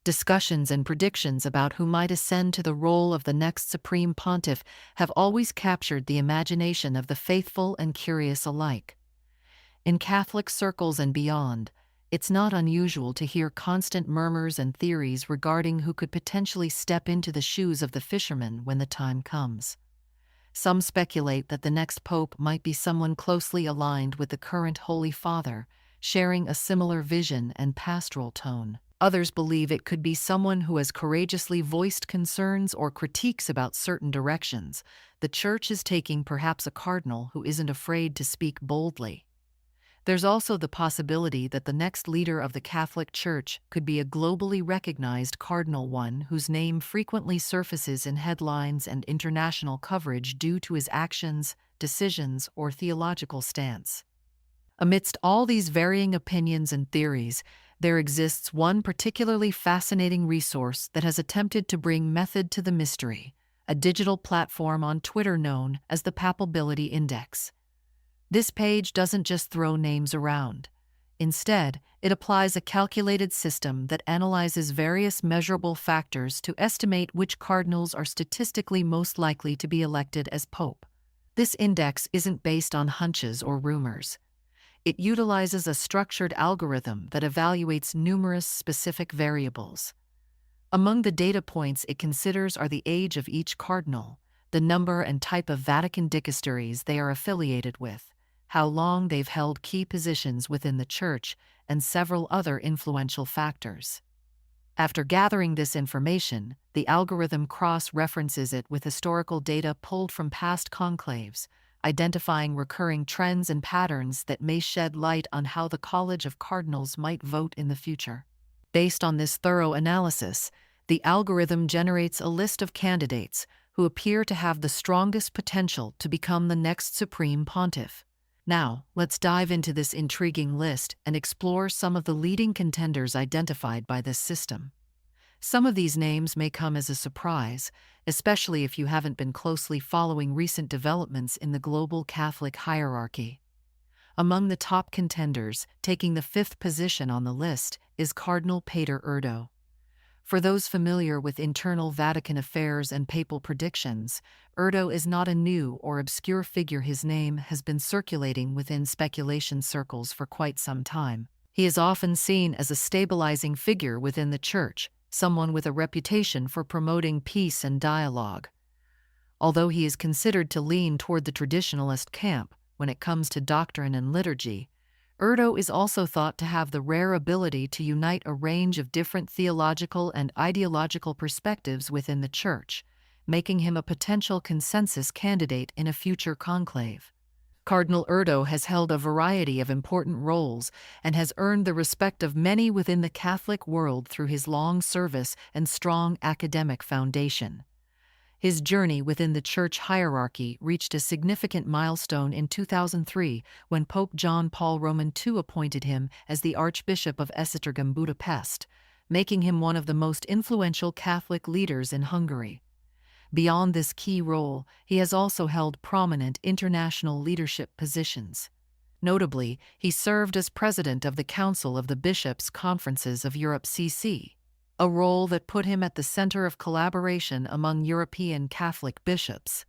Discussions and predictions about who might ascend to the role of the next Supreme Pontiff have always captured the imagination of the faithful and curious alike. In Catholic circles and beyond, it's not unusual to hear constant murmurs and theories regarding who could potentially step into the shoes of the fisherman when the time comes. Some speculate that the next pope might be someone closely aligned with the current Holy Father, sharing a similar vision and pastoral tone. Others believe it could be someone who has courageously voiced concerns or critiques about certain directions the Church is taking, perhaps a cardinal who isn't afraid to speak boldly. There's also the possibility that the next leader of the Catholic Church could be a globally recognized cardinal, one whose name frequently surfaces in headlines and international coverage due to his actions, decisions, or theological stance. Amidst all these varying opinions and theories, there exists one particularly fascinating resource that has attempted to bring method to the mystery, a digital platform on Twitter known as the Papability Index. This page doesn't just throw names around. Instead, it applies a calculated system that analyzes various measurable factors to estimate which cardinals are statistically most likely to be elected as pope. This index isn't based on hunches or rumors. It utilizes a structured algorithm that evaluates numerous specific variables. Among the data points it considers are the age of each cardinal, the number and type of Vatican dicasteries they are affiliated with, how long they've held key positions within the Church, and several other influential factors. After gathering this information, the algorithm cross-references it with historical data pulled from past conclaves, identifying recurring trends and patterns that may shed light on how the College of Cardinals might vote in the future. Based on this thorough analysis, the algorithm generates a list of candidates who appear to have the strongest potential to become the next Supreme Pontiff. Now, let's dive into this intriguing list and explore some of the leading contenders identified by this system. Some of these names may come as a surprise, especially if you haven't been closely following recent developments in the global Catholic hierarchy. Among the top contenders, taking the 5th position on the list, is Cardinal Peter Erdo. For those familiar with internal Vatican affairs and papal predictions, Erdo is not a new or obscure figure. His name has been circulating within speculation circles for quite some time. He is often seen as a stabilizing figure within the Church, someone with a reputation for promoting peace and dialogue. Although he is considered to lean toward the traditionalist camp when it comes to doctrine and liturgy, Erdo is also thought to have the rare ability to unite a range of different theological and ideological perspectives within the Church, making him a potential consensus candidate in a future conclave. Cardinal Erdo has held a variety of important roles and has earned the respect of many within the Catholic world through his long service and strong academic foundation. His journey within the Church hierarchy reached a significant milestone in 2003 when Pope John Paul II appointed him as the Archbishop of Esztergom, Budapest, making him one of the most influential Catholic leaders in Hungary. Beyond this key role, he has also held prominent international leadership positions. Notably, he served as president of the Council of the Bishops' Conferences of Europe (CC), a role that put him at the center of collaboration among European Catholic bishops.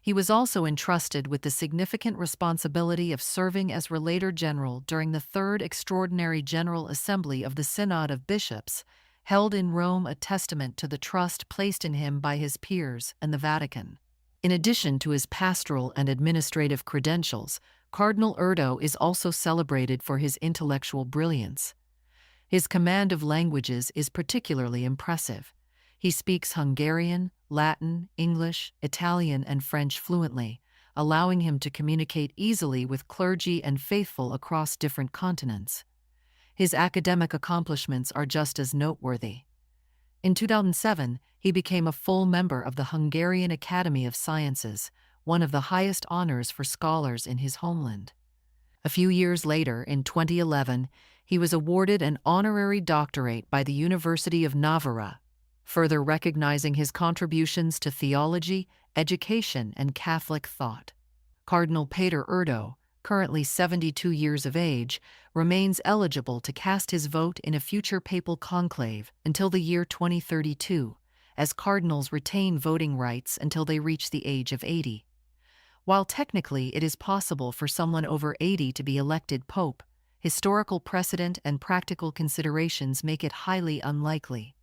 He was also entrusted with the significant responsibility of serving as Relator General during the Third Extraordinary General Assembly of the Synod of Bishops, held in Rome, a testament to the trust placed in him by his peers and the Vatican. In addition to his pastoral and administrative credentials, Cardinal Erdo is also celebrated for his intellectual brilliance. His command of languages is particularly impressive. He speaks Hungarian, Latin, English, Italian, and French fluently, allowing him to communicate easily with clergy and faithful across different continents. His academic accomplishments are just as noteworthy. In 2007, he became a full member of the Hungarian Academy of Sciences, one of the highest honors for scholars in his homeland. A few years later, in 2011, he was awarded an honorary doctorate by the University of Navarra, further recognizing his contributions to theology, education, and Catholic thought. Cardinal Peter Erdo, currently 72 years of age, remains eligible to cast his vote in a future papal conclave until the year 2032, as cardinals retain voting rights until they reach the age of 80. While technically it is possible for someone over 80 to be elected pope, historical precedent and practical considerations make it highly unlikely.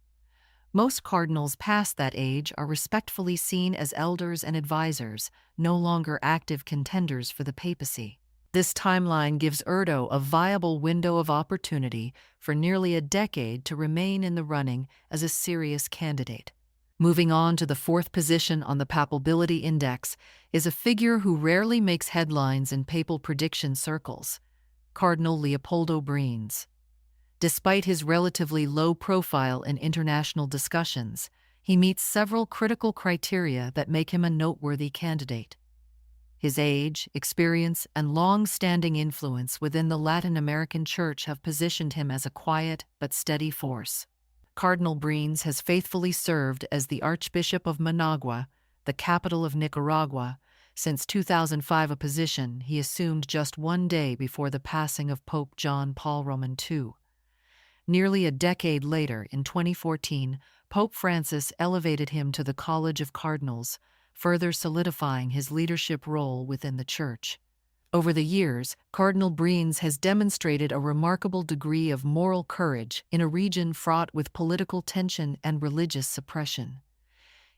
Most cardinals past that age are respectfully seen as elders and advisors, no longer active contenders for the papacy. This timeline gives Erdo a viable window of opportunity for nearly a decade to remain in the running as a serious candidate. Moving on to the fourth position on the Papality Index is a figure who rarely makes headlines in papal prediction circles: Cardinal Leopoldo Brines. Despite his relatively low profile in international discussions, he meets several critical criteria that make him a noteworthy candidate. His age, experience, and long-standing influence within the Latin American Church have positioned him as a quiet but steady force. Cardinal Brines has faithfully served as the Archbishop of Managua, the capital of Nicaragua, since 2005, a position he assumed just one day before the passing of Pope John Paul Roman II. Nearly a decade later, in 2014, Pope Francis elevated him to the College of Cardinals, further solidifying his leadership role within the Church. Over the years, Cardinal Brines has demonstrated a remarkable degree of moral courage in a region fraught with political tension and religious suppression.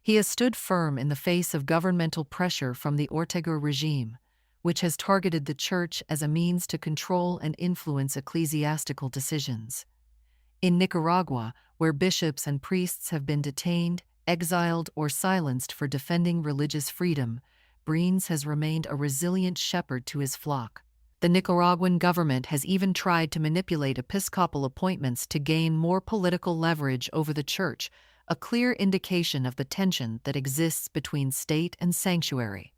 He has stood firm in the face of governmental pressure from the Ortega regime, which has targeted the Church as a means to control and influence ecclesiastical decisions. In Nicaragua, where bishops and priests have been detained, exiled, or silenced for defending religious freedom, Brines has remained a resilient shepherd to his flock. The Nicaraguan government has even tried to manipulate episcopal appointments to gain more political leverage over the Church, a clear indication of the tension that exists between state and sanctuary.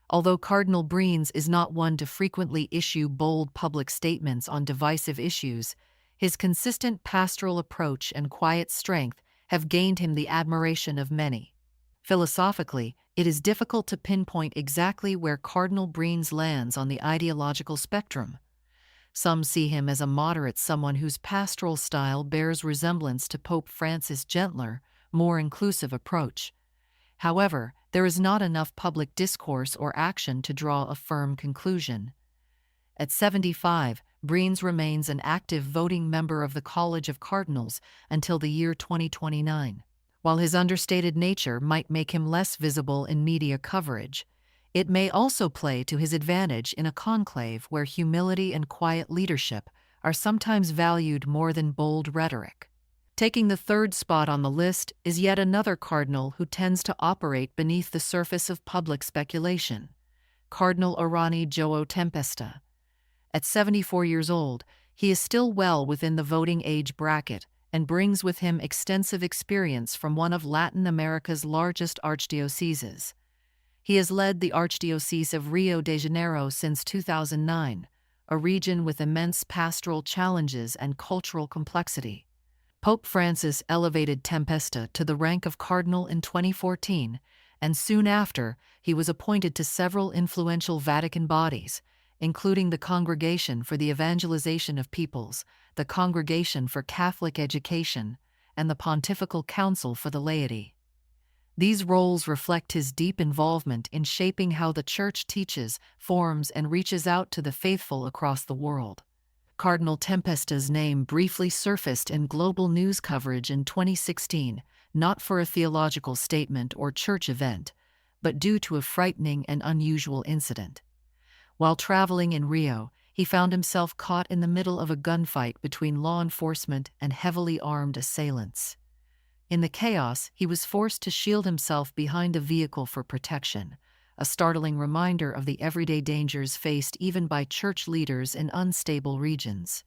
Although Cardinal Brines is not one to frequently issue bold public statements on divisive issues, his consistent pastoral approach and quiet strength have gained him the admiration of many. Philosophically, it is difficult to pinpoint exactly where Cardinal Brines lands on the ideological spectrum. Some see him as a moderate, someone whose pastoral style bears resemblance to Pope Francis' gentler, more inclusive approach. However, there is not enough public discourse or action to draw a firm conclusion. At 75, Brines remains an active voting member of the College of Cardinals until the year 2029. While his understated nature might make him less visible in media coverage, it may also play to his advantage in a conclave where humility and quiet leadership are sometimes valued more than bold rhetoric. Taking the third spot on the list is yet another cardinal who tends to operate beneath the surface of public speculation: Cardinal Irani João Tempesta. At 74 years old, he is still well within the voting age bracket and brings with him extensive experience from one of Latin America's largest archdioceses. He has led the Archdiocese of Rio de Janeiro since 2009, a region with immense pastoral challenges and cultural complexity. Pope Francis elevated Tempesta to the rank of cardinal in 2014, and soon after, he was appointed to several influential Vatican bodies, including the Congregation for the Evangelization of Peoples, the Congregation for Catholic Education, and the Pontifical Council for the Laity. These roles reflect his deep involvement in shaping how the Church teaches, forms, and reaches out to the faithful across the world. Cardinal Tempesta's name briefly surfaced in global news coverage in 2016, not for a theological statement or church event, but due to a frightening and unusual incident. While traveling in Rio, he found himself caught in the middle of a gunfight between law enforcement and heavily armed assailants. In the chaos, he was forced to shield himself behind a vehicle for protection, a startling reminder of the everyday dangers faced even by church leaders in unstable regions.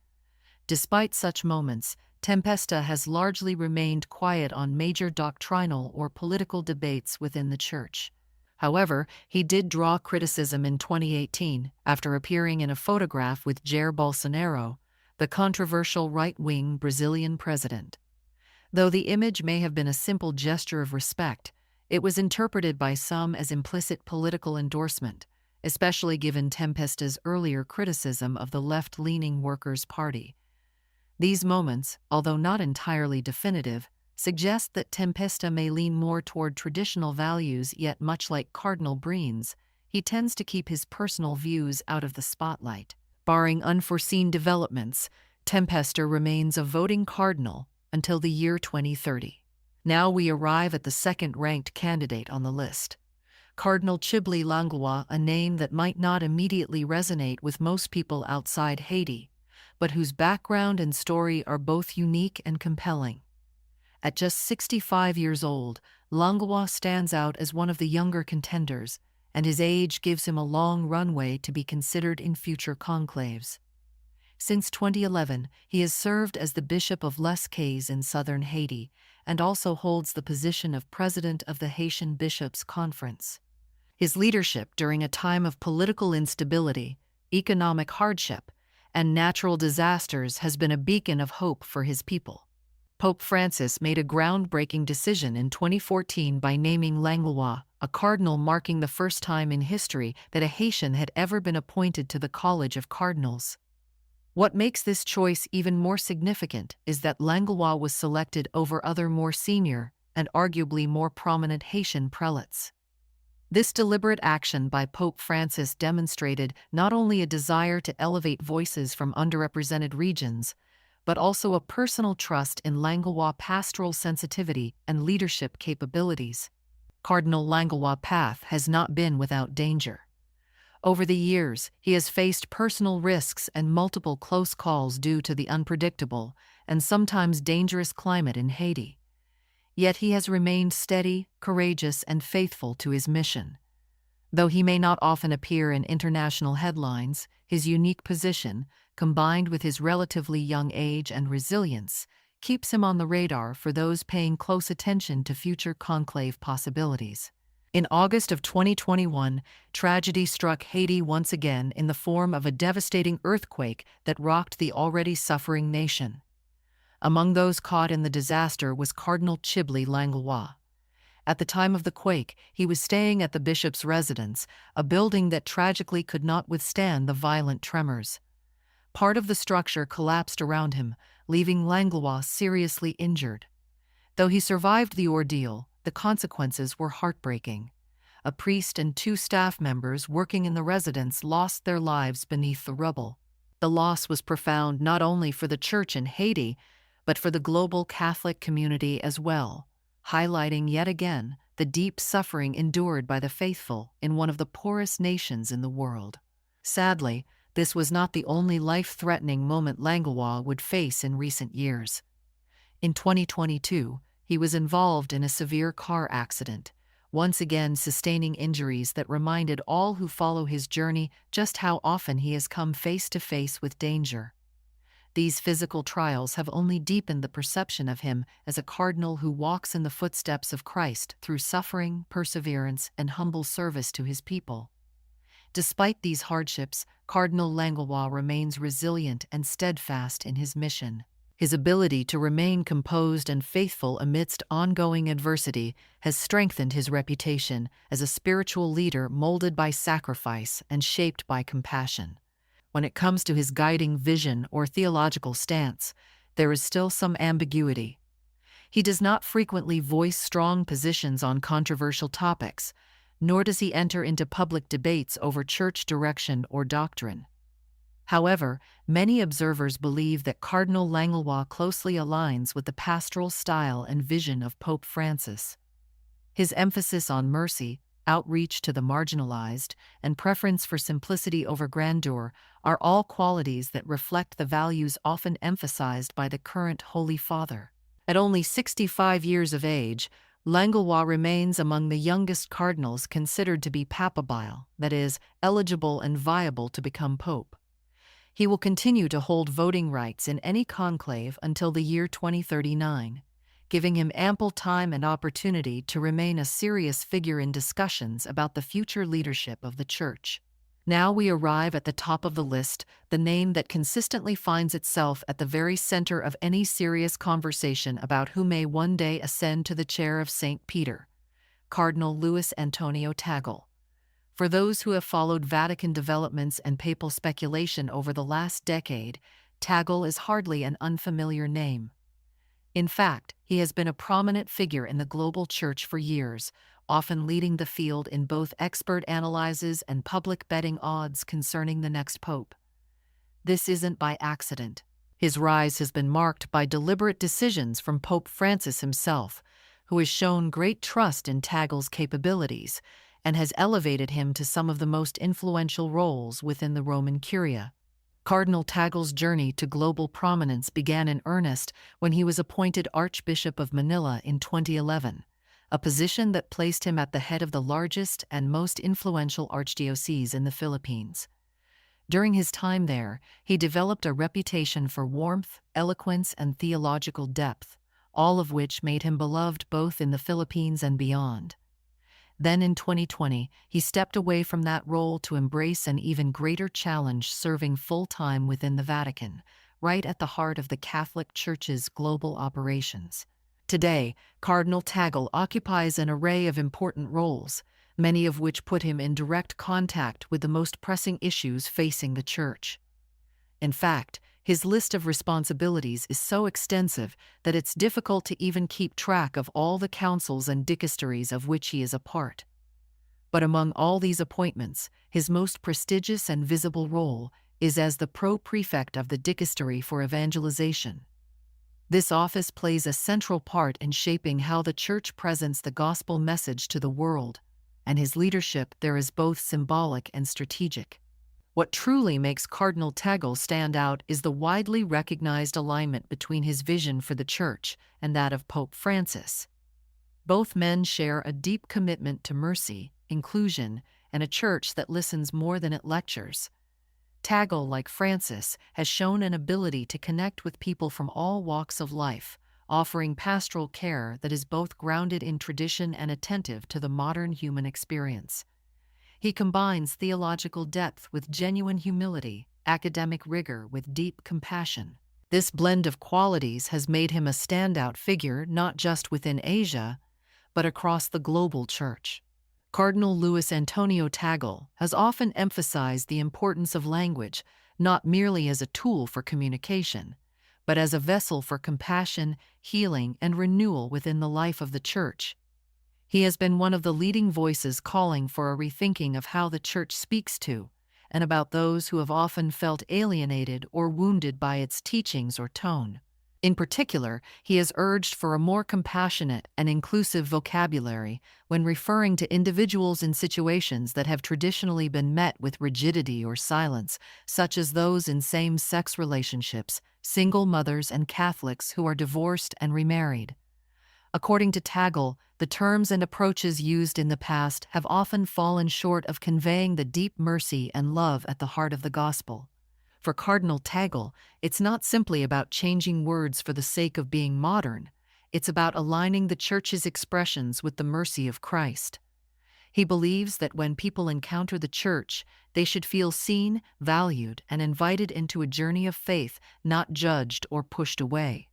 Despite such moments, Tempesta has largely remained quiet on major doctrinal or political debates within the Church. However, he did draw criticism in 2018 after appearing in a photograph with Jair Bolsonaro, the controversial right-wing Brazilian president. Though the image may have been a simple gesture of respect, it was interpreted by some as implicit political endorsement, especially given Tempesta's earlier criticism of the left-leaning Workers' Party. These moments, although not entirely definitive, suggest that Tempesta may lean more toward traditional values, yet much like Cardinal Breen's, he tends to keep his personal views out of the spotlight. Barring unforeseen developments, Tempesta remains a voting cardinal until the year 2030. Now we arrive at the second-ranked candidate on the list. Cardinal Chibli Langlois, a name that might not immediately resonate with most people outside Haiti, but whose background and story are both unique and compelling. At just 65 years old, Langlois stands out as one of the younger contenders, and his age gives him a long runway to be considered in future conclaves. Since 2011, he has served as the Bishop of Les Cayes in southern Haiti and also holds the position of President of the Haitian Bishops' Conference. His leadership during a time of political instability, economic hardship, and natural disasters has been a beacon of hope for his people. Pope Francis made a groundbreaking decision in 2014 by naming Langlois a cardinal, marking the first time in history that a Haitian had ever been appointed to the College of Cardinals. What makes this choice even more significant is that Langlois was selected over other more senior and arguably more prominent Haitian prelates. This deliberate action by Pope Francis demonstrated not only a desire to elevate voices from underrepresented regions, but also a personal trust in Langlois' pastoral sensitivity and leadership capabilities. Cardinal Langlois' path has not been without danger. Over the years, he has faced personal risks and multiple close calls due to the unpredictable and sometimes dangerous climate in Haiti. Yet he has remained steady, courageous, and faithful to his mission. Though he may not often appear in international headlines, his unique position, combined with his relatively young age and resilience, keeps him on the radar for those paying close attention to future conclave possibilities. In August of 2021, tragedy struck Haiti once again in the form of a devastating earthquake that rocked the already suffering nation. Among those caught in the disaster was Cardinal Chibli Langlois. At the time of the quake, he was staying at the bishop's residence, a building that tragically could not withstand the violent tremors. Part of the structure collapsed around him, leaving Langlois seriously injured. Though he survived the ordeal, the consequences were heartbreaking. A priest and 2 staff members working in the residence lost their lives beneath the rubble. The loss was profound not only for the church in Haiti, but for the global Catholic community as well, highlighting yet again the deep suffering endured by the faithful in one of the poorest nations in the world. Sadly, this was not the only life-threatening moment Langlois would face in recent years. In 2022, he was involved in a severe car accident, once again sustaining injuries that reminded all who follow his journey just how often he has come face to face with danger. These physical trials have only deepened the perception of him as a cardinal who walks in the footsteps of Christ through suffering, perseverance, and humble service to his people. Despite these hardships, Cardinal Langlois remains resilient and steadfast in his mission. His ability to remain composed and faithful amidst ongoing adversity has strengthened his reputation as a spiritual leader molded by sacrifice and shaped by compassion. When it comes to his guiding vision or theological stance, there is still some ambiguity. He does not frequently voice strong positions on controversial topics, nor does he enter into public debates over church direction or doctrine. However, many observers believe that Cardinal Langlois closely aligns with the pastoral style and vision of Pope Francis. His emphasis on mercy, outreach to the marginalized, and preference for simplicity over grandeur are all qualities that reflect the values often emphasized by the current Holy Father. At only 65 years of age, Langlois remains among the youngest cardinals considered to be papabile, that is, eligible and viable to become pope. He will continue to hold voting rights in any conclave until the year 2039, giving him ample time and opportunity to remain a serious figure in discussions about the future leadership of the Church. Now we arrive at the top of the list, the name that consistently finds itself at the very center of any serious conversation about who may one day ascend to the chair of St. Peter, Cardinal Luis Antonio Tagle. For those who have followed Vatican developments and papal speculation over the last decade, Tagle is hardly an unfamiliar name. In fact, he has been a prominent figure in the global church for years, often leading the field in both expert analyses and public betting odds concerning the next pope. This isn't by accident. His rise has been marked by deliberate decisions from Pope Francis himself, who has shown great trust in Tagle's capabilities and has elevated him to some of the most influential roles within the Roman Curia. Cardinal Tagle's journey to global prominence began in earnest when he was appointed Archbishop of Manila in 2011, a position that placed him at the head of the largest and most influential archdiocese in the Philippines. During his time there, he developed a reputation for warmth, eloquence, and theological depth, all of which made him beloved both in the Philippines and beyond. Then in 2020, he stepped away from that role to embrace an even greater challenge, serving full-time within the Vatican, right at the heart of the Catholic Church's global operations. Today, Cardinal Tagle occupies an array of important roles, many of which put him in direct contact with the most pressing issues facing the Church. In fact, his list of responsibilities is so extensive that it's difficult to even keep track of all the councils and dicasteries of which he is a part. But among all these appointments, his most prestigious and visible role is as the pro-prefect of the Dicastery for Evangelization. This office plays a central part in shaping how the Church presents the gospel message to the world, and his leadership there is both symbolic and strategic. What truly makes Cardinal Tagle stand out is the widely recognized alignment between his vision for the Church and that of Pope Francis. Both men share a deep commitment to mercy, inclusion, and a church that listens more than it lectures. Tagle, like Francis, has shown an ability to connect with people from all walks of life, offering pastoral care that is both grounded in tradition and attentive to the modern human experience. He combines theological depth with genuine humility, academic rigor with deep compassion. This blend of qualities has made him a standout figure not just within Asia, but across the global Church. Cardinal Luis Antonio Tagle has often emphasized the importance of language, not merely as a tool for communication, but as a vessel for compassion, healing, and renewal within the life of the Church. He has been one of the leading voices calling for a rethinking of how the Church speaks to and about those who have often felt alienated or wounded by its teachings or tone. In particular, he has urged for a more compassionate and inclusive vocabulary when referring to individuals in situations that have traditionally been met with rigidity or silence, such as those in same-sex relationships, single mothers, and Catholics who are divorced and remarried. According to Tagle, the terms and approaches used in the past have often fallen short of conveying the deep mercy and love at the heart of the gospel. For Cardinal Tagle, it's not simply about changing words for the sake of being modern, it's about aligning the Church's expressions with the mercy of Christ. He believes that when people encounter the Church, they should feel seen, valued, and invited into a journey of faith, not judged or pushed away.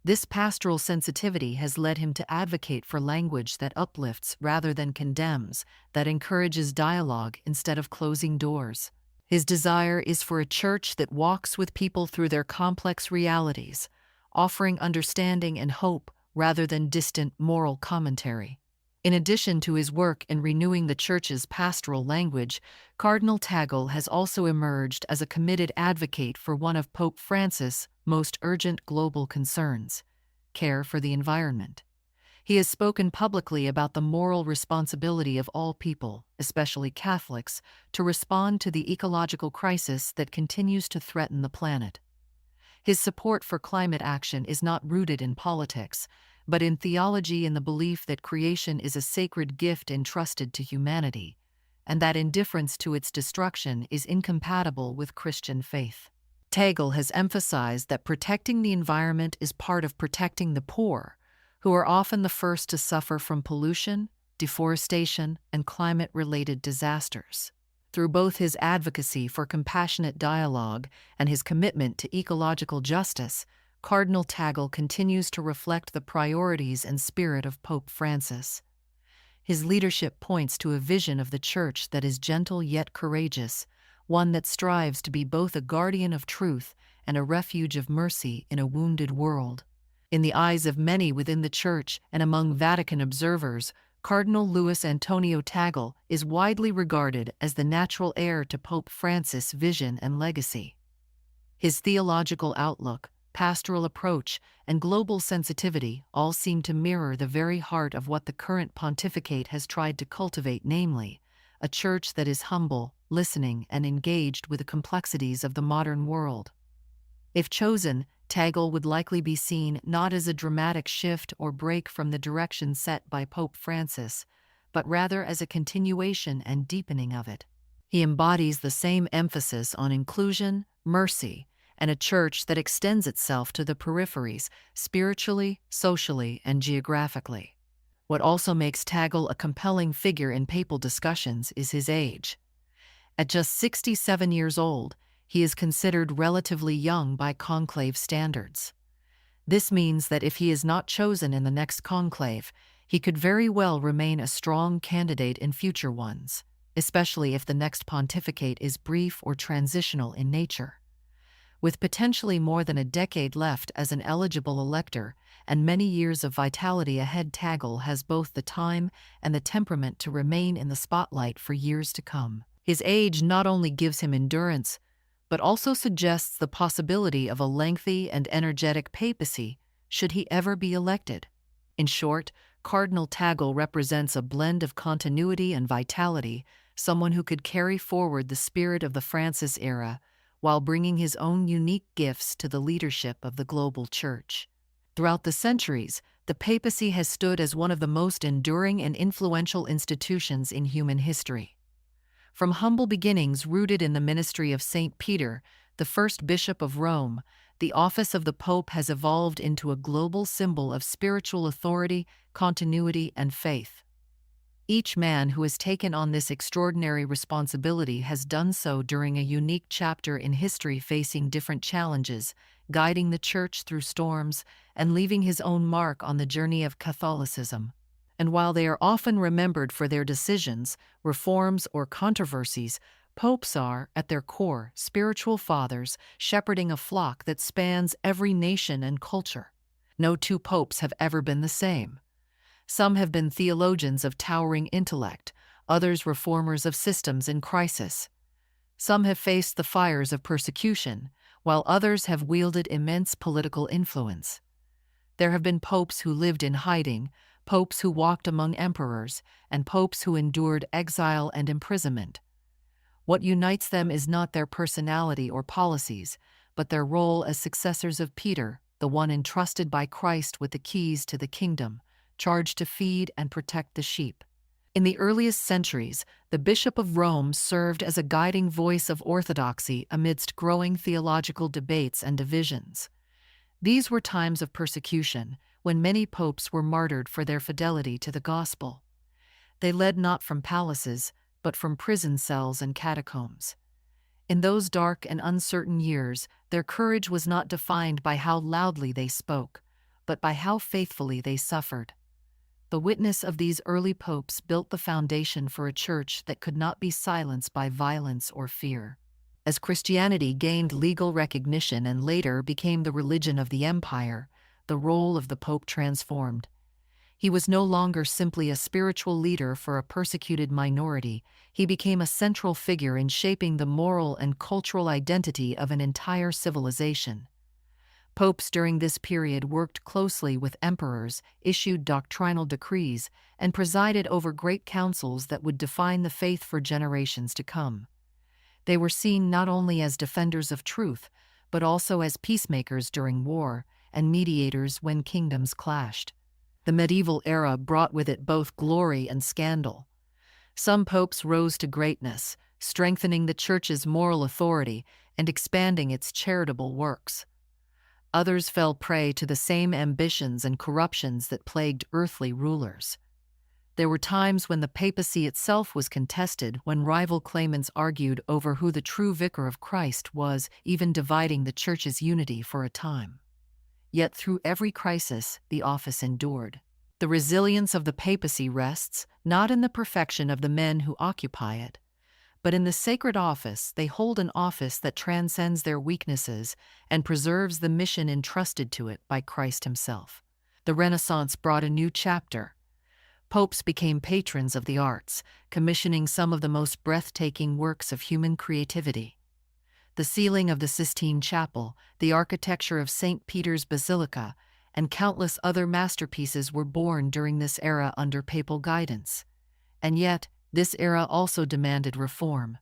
This pastoral sensitivity has led him to advocate for language that uplifts rather than condemns, that encourages dialogue instead of closing doors. His desire is for a church that walks with people through their complex realities, offering understanding and hope rather than distant moral commentary. In addition to his work in renewing the Church's pastoral language, Cardinal Tagle has also emerged as a committed advocate for one of Pope Francis' most urgent global concerns: care for the environment. He has spoken publicly about the moral responsibility of all people, especially Catholics, to respond to the ecological crisis that continues to threaten the planet. His support for climate action is not rooted in politics, but in theology and the belief that creation is a sacred gift entrusted to humanity, and that indifference to its destruction is incompatible with Christian faith. Tagle has emphasized that protecting the environment is part of protecting the poor, who are often the first to suffer from pollution, deforestation, and climate-related disasters. Through both his advocacy for compassionate dialogue and his commitment to ecological justice, Cardinal Tagle continues to reflect the priorities and spirit of Pope Francis. His leadership points to a vision of the Church that is gentle yet courageous, one that strives to be both a guardian of truth and a refuge of mercy in a wounded world. In the eyes of many within the Church and among Vatican observers, Cardinal Luis Antonio Tagle is widely regarded as the natural heir to Pope Francis' vision and legacy. His theological outlook, pastoral approach, and global sensitivity all seem to mirror the very heart of what the current pontificate has tried to cultivate, namely, a church that is humble, listening, and engaged with the complexities of the modern world. If chosen, Tagle would likely be seen not as a dramatic shift or break from the direction set by Pope Francis, but rather as a continuation and deepening of it. He embodies the same emphasis on inclusion, mercy, and a church that extends itself to the peripheries, spiritually, socially, and geographically. What also makes Tagle a compelling figure in papal discussions is his age. At just 67 years old, he is considered relatively young by conclave standards. This means that if he is not chosen in the next conclave, he could very well remain a strong candidate in future ones, especially if the next pontificate is brief or transitional in nature. With potentially more than a decade left as an eligible elector and many years of vitality ahead, Tagle has both the time and the temperament to remain in the spotlight for years to come. His age not only gives him endurance, but also suggests the possibility of a lengthy and energetic papacy should he ever be elected. In short, Cardinal Tagle represents a blend of continuity and vitality, someone who could carry forward the spirit of the Francis era while bringing his own unique gifts to the leadership of the global Church. Throughout the centuries, the papacy has stood as one of the most enduring and influential institutions in human history. From humble beginnings rooted in the ministry of Saint Peter, the first bishop of Rome, the office of the Pope has evolved into a global symbol of spiritual authority, continuity, and faith. Each man who has taken on this extraordinary responsibility has done so during a unique chapter in history, facing different challenges, guiding the Church through storms, and leaving his own mark on the journey of Catholicism. And while they are often remembered for their decisions, reforms, or controversies, popes are, at their core, spiritual fathers shepherding a flock that spans every nation and culture. No two popes have ever been the same. Some have been theologians of towering intellect, others reformers of systems in crisis. Some have faced the fires of persecution, while others have wielded immense political influence. There have been popes who lived in hiding, popes who walked among emperors, and popes who endured exile and imprisonment. What unites them is not their personality or policies, but their role as successors of Peter, the one entrusted by Christ with the keys to the kingdom, charged to feed and protect the sheep. In the earliest centuries, the Bishop of Rome served as a guiding voice of orthodoxy amidst growing theological debates and divisions. These were times of persecution, when many popes were martyred for their fidelity to the gospel. They led not from palaces, but from prison cells and catacombs. In those dark and uncertain years, their courage was not defined by how loudly they spoke, but by how faithfully they suffered. The witness of these early popes built the foundation for a church that could not be silenced by violence or fear. As Christianity gained legal recognition and later became the religion of the empire, the role of the pope transformed. He was no longer simply a spiritual leader for a persecuted minority. He became a central figure in shaping the moral and cultural identity of an entire civilization. Popes during this period worked closely with emperors, issued doctrinal decrees, and presided over great councils that would define the faith for generations to come. They were seen not only as defenders of truth, but also as peacemakers during war and mediators when kingdoms clashed. The medieval era brought with it both glory and scandal. Some popes rose to greatness, strengthening the Church's moral authority and expanding its charitable works. Others fell prey to the same ambitions and corruptions that plagued earthly rulers. There were times when the papacy itself was contested, when rival claimants argued over who the true vicar of Christ was, even dividing the Church's unity for a time. Yet through every crisis, the office endured. The resilience of the papacy rests not in the perfection of the men who occupy it, but in the sacred office. They hold an office that transcends their weaknesses and preserves the mission entrusted to it by Christ himself. The Renaissance brought a new chapter. Popes became patrons of the arts, commissioning some of the most breathtaking works of human creativity. The ceiling of the Sistine Chapel, the architecture of St. Peter's Basilica, and countless other masterpieces were born during this era under papal guidance. And yet, this era also demanded reform.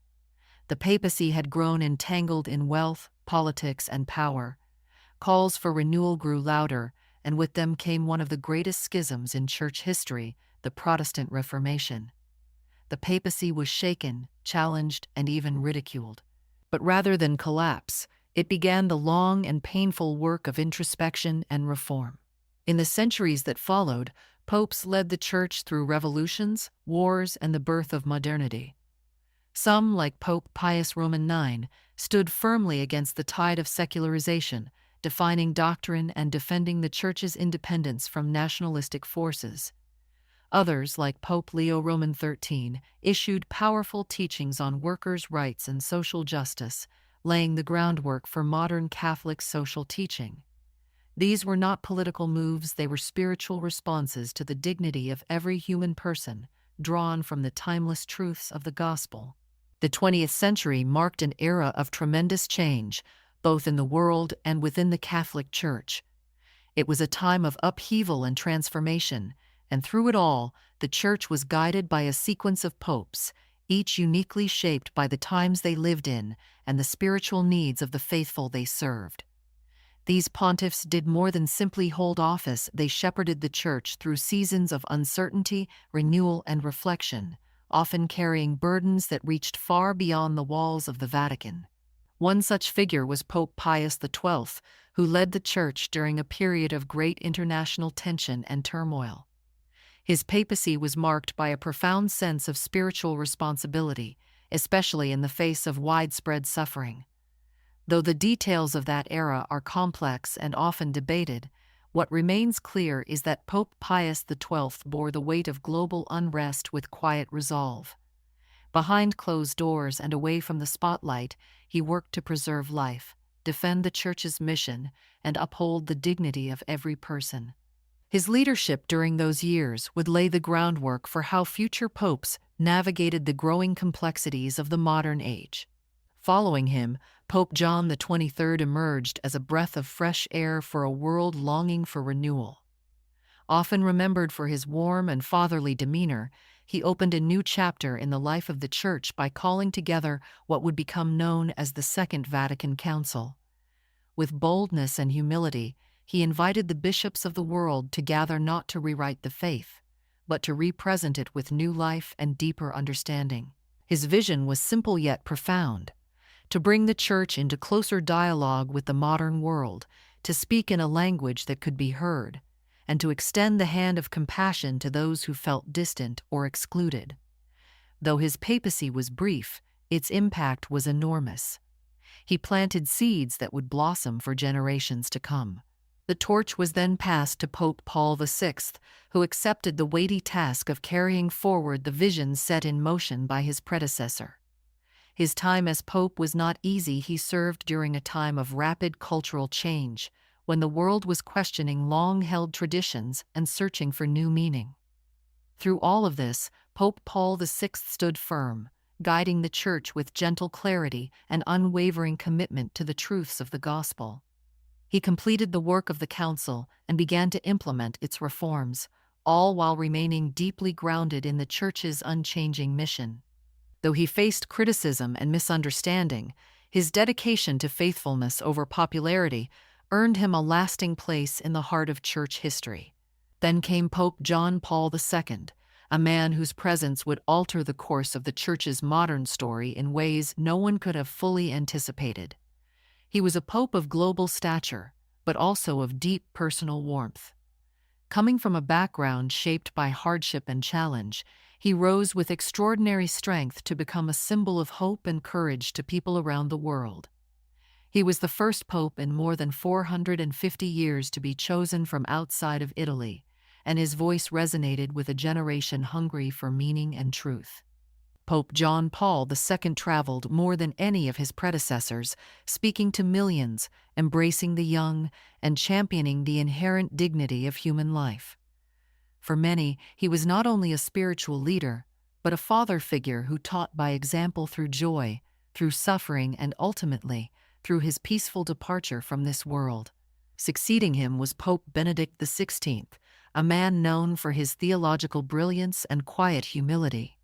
The papacy had grown entangled in wealth, politics, and power. Calls for renewal grew louder, and with them came one of the greatest schisms in church history, the Protestant Reformation. The papacy was shaken, challenged, and even ridiculed. But rather than collapse, it began the long and painful work of introspection and reform. In the centuries that followed, popes led the church through revolutions, wars, and the birth of modernity. Some, like Pope Pius Roman IX, stood firmly against the tide of secularization, defining doctrine and defending the church's independence from nationalistic forces. Others, like Pope Leo Roman XIII, issued powerful teachings on workers' rights and social justice, laying the groundwork for modern Catholic social teaching. These were not political moves, they were spiritual responses to the dignity of every human person, drawn from the timeless truths of the gospel. The 20th century marked an era of tremendous change, both in the world and within the Catholic Church. It was a time of upheaval and transformation, and through it all, the Church was guided by a sequence of popes, each uniquely shaped by the times they lived in and the spiritual needs of the faithful they served. These pontiffs did more than simply hold office, they shepherded the Church through seasons of uncertainty, renewal, and reflection, often carrying burdens that reached far beyond the walls of the Vatican. One such figure was Pope Pius XII, who led the Church during a period of great international tension and turmoil. His papacy was marked by a profound sense of spiritual responsibility, especially in the face of widespread suffering. Though the details of that era are complex and often debated, what remains clear is that Pope Pius XII bore the weight of global unrest with quiet resolve. Behind closed doors and away from the spotlight, he worked to preserve life, defend the Church's mission, and uphold the dignity of every person. His leadership during those years would lay the groundwork for how future popes navigated the growing complexities of the modern age. Following him, Pope John XXIII emerged as a breath of fresh air for a world longing for renewal. Often remembered for his warm and fatherly demeanor, he opened a new chapter in the life of the Church by calling together what would become known as the Second Vatican Council. With boldness and humility, he invited the bishops of the world to gather not to rewrite the faith, but to represent it with new life and deeper understanding. His vision was simple yet profound: to bring the Church into closer dialogue with the modern world, to speak in a language that could be heard, and to extend the hand of compassion to those who felt distant or excluded. Though his papacy was brief, its impact was enormous. He planted seeds that would blossom for generations to come. The torch was then passed to Pope Paul VI, who accepted the weighty task of carrying forward the vision set in motion by his predecessor. His time as pope was not easy. He served during a time of rapid cultural change, when the world was questioning long-held traditions and searching for new meaning. Through all of this, Pope Paul VI stood firm, guiding the Church with gentle clarity and unwavering commitment to the truths of the gospel. He completed the work of the Council and began to implement its reforms, all while remaining deeply grounded in the Church's unchanging mission. Though he faced criticism and misunderstanding, his dedication to faithfulness over popularity earned him a lasting place in the heart of Church history. Then came Pope John Paul II, a man whose presence would alter the course of the Church's modern story in ways no one could have fully anticipated. He was a pope of global stature, but also of deep personal warmth. Coming from a background shaped by hardship and challenge, he rose with extraordinary strength to become a symbol of hope and courage to people around the world. He was the first pope in more than 450 years to be chosen from outside of Italy, and his voice resonated with a generation hungry for meaning and truth. Pope John Paul II traveled more than any of his predecessors, speaking to millions, embracing the young, and championing the inherent dignity of human life. For many, he was not only a spiritual leader, but a father figure who taught by example through joy, through suffering, and ultimately, through his peaceful departure from this world. Succeeding him was Pope Benedict XVI, a man known for his theological brilliance and quiet humility.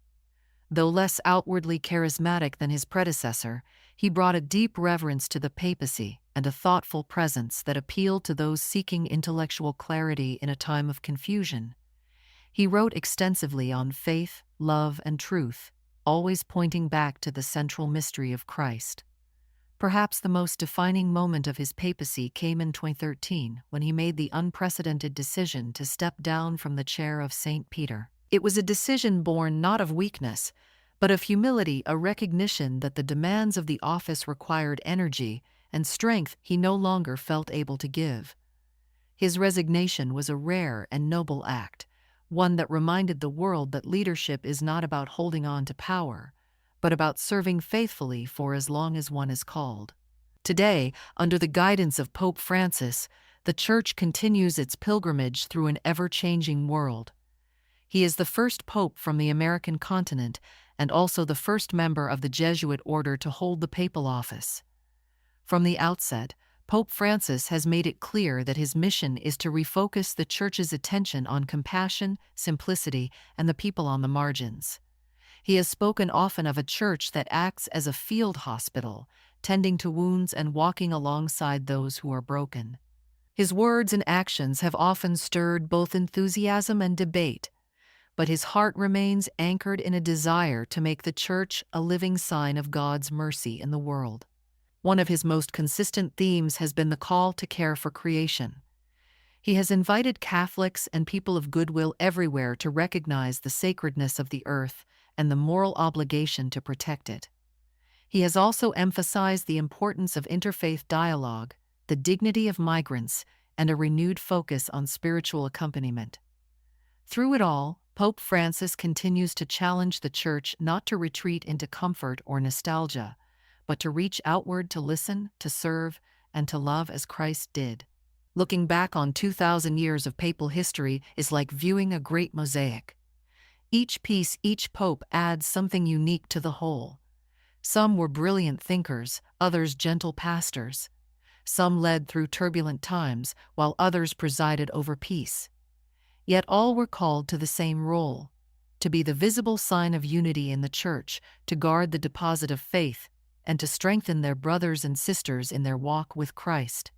Though less outwardly charismatic than his predecessor, he brought a deep reverence to the papacy and a thoughtful presence that appealed to those seeking intellectual clarity in a time of confusion. He wrote extensively on faith, love, and truth, always pointing back to the central mystery of Christ. Perhaps the most defining moment of his papacy came in 2013, when he made the unprecedented decision to step down from the chair of St. Peter. It was a decision born not of weakness, but of humility, a recognition that the demands of the office required energy and strength he no longer felt able to give. His resignation was a rare and noble act, one that reminded the world that leadership is not about holding on to power, but about serving faithfully for as long as one is called. Today, under the guidance of Pope Francis, the Church continues its pilgrimage through an ever-changing world. He is the first pope from the American continent and also the first member of the Jesuit order to hold the papal office. From the outset, Pope Francis has made it clear that his mission is to refocus the Church's attention on compassion, simplicity, and the people on the margins. He has spoken often of a church that acts as a field hospital, tending to wounds and walking alongside those who are broken. His words and actions have often stirred both enthusiasm and debate, but his heart remains anchored in a desire to make the Church a living sign of God's mercy in the world. One of his most consistent themes has been the call to care for creation. He has invited Catholics and people of goodwill everywhere to recognize the sacredness of the earth and the moral obligation to protect it. He has also emphasized the importance of interfaith dialogue, the dignity of migrants, and a renewed focus on spiritual accompaniment. Through it all, Pope Francis continues to challenge the Church not to retreat into comfort or nostalgia, but to reach outward, to listen, to serve, and to love as Christ did. Looking back on 2,000 years of papal history is like viewing a great mosaic. Each piece, each pope adds something unique to the whole. Some were brilliant thinkers, others gentle pastors. Some led through turbulent times, while others presided over peace. Yet all were called to the same role: to be the visible sign of unity in the Church, to guard the deposit of faith, and to strengthen their brothers and sisters in their walk with Christ.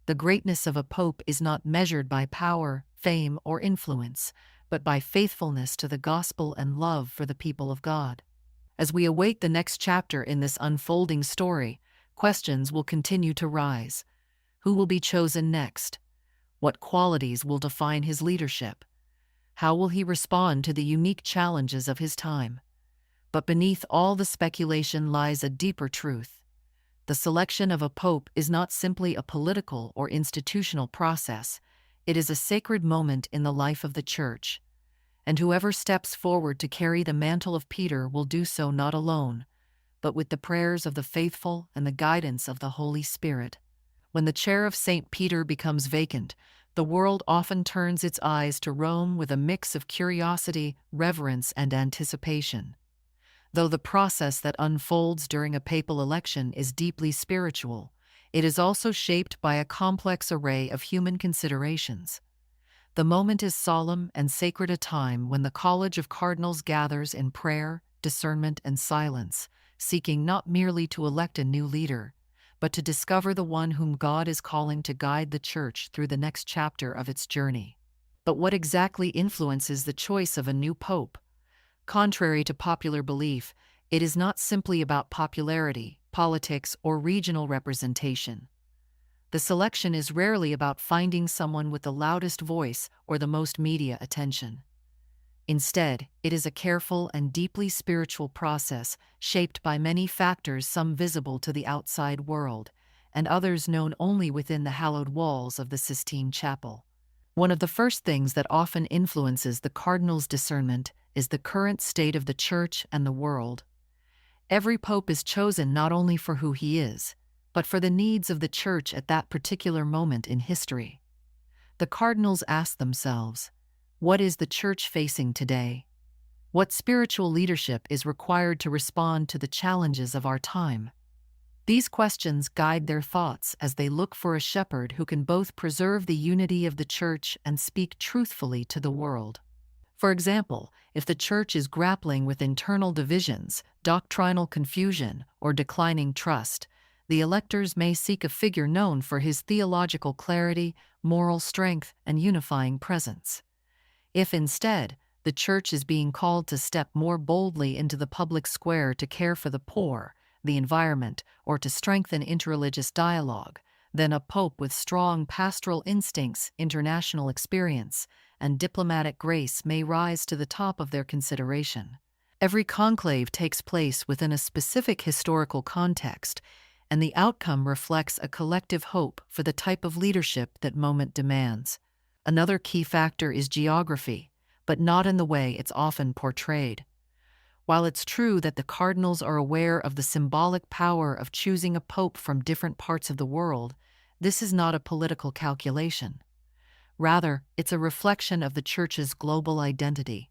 The greatness of a pope is not measured by power, fame, or influence, but by faithfulness to the gospel and love for the people of God. As we await the next chapter in this unfolding story, questions will continue to rise. Who will be chosen next? What qualities will define his leadership? How will he respond to the unique challenges of his time? But beneath all the speculation lies a deeper truth. The selection of a pope is not simply a political or institutional process. It is a sacred moment in the life of the Church. And whoever steps forward to carry the mantle of Peter will do so not alone, but with the prayers of the faithful and the guidance of the Holy Spirit. When the chair of St. Peter becomes vacant, the world often turns its eyes to Rome with a mix of curiosity, reverence, and anticipation. Though the process that unfolds during a papal election is deeply spiritual, it is also shaped by a complex array of human considerations. The moment is solemn and sacred, a time when the College of Cardinals gathers in prayer, discernment, and silence, seeking not merely to elect a new leader, but to discover the one whom God is calling to guide the Church through the next chapter of its journey. But what exactly influences the choice of a new pope? Contrary to popular belief, it is not simply about popularity, politics, or regional representation. The selection is rarely about finding someone with the loudest voice or the most media attention. Instead, it is a careful and deeply spiritual process shaped by many factors, some visible to the outside world, and others known only within the hallowed walls of the Sistine Chapel. One of the first things that often influences the cardinal's discernment is the current state of the Church and the world. Every pope is chosen not only for who he is, but for the needs of the Church at that particular moment in history. The cardinals ask themselves, what is the Church facing today? What spiritual leadership is required to respond to the challenges of our time? These questions guide their thoughts as they look for a shepherd who can both preserve the unity of the Church and speak truthfully to the world. For example, if the Church is grappling with internal divisions, doctrinal confusion, or declining trust, the electors may seek a figure known for his theological clarity, moral strength, and unifying presence. If instead, the Church is being called to step more boldly into the public square to care for the poor, the environment, or to strengthen interreligious dialogue, then a pope with strong pastoral instincts, international experience, and diplomatic grace may rise to the top of their consideration. Every conclave takes place within a specific historical context, and the outcome reflects a collective hope for the type of leadership that moment demands. Another key factor is geography, but not in the way it's often portrayed. While it's true that the cardinals are aware of the symbolic power of choosing a pope from different parts of the world, this is not a political calculation. Rather, it's a reflection of the Church's global identity.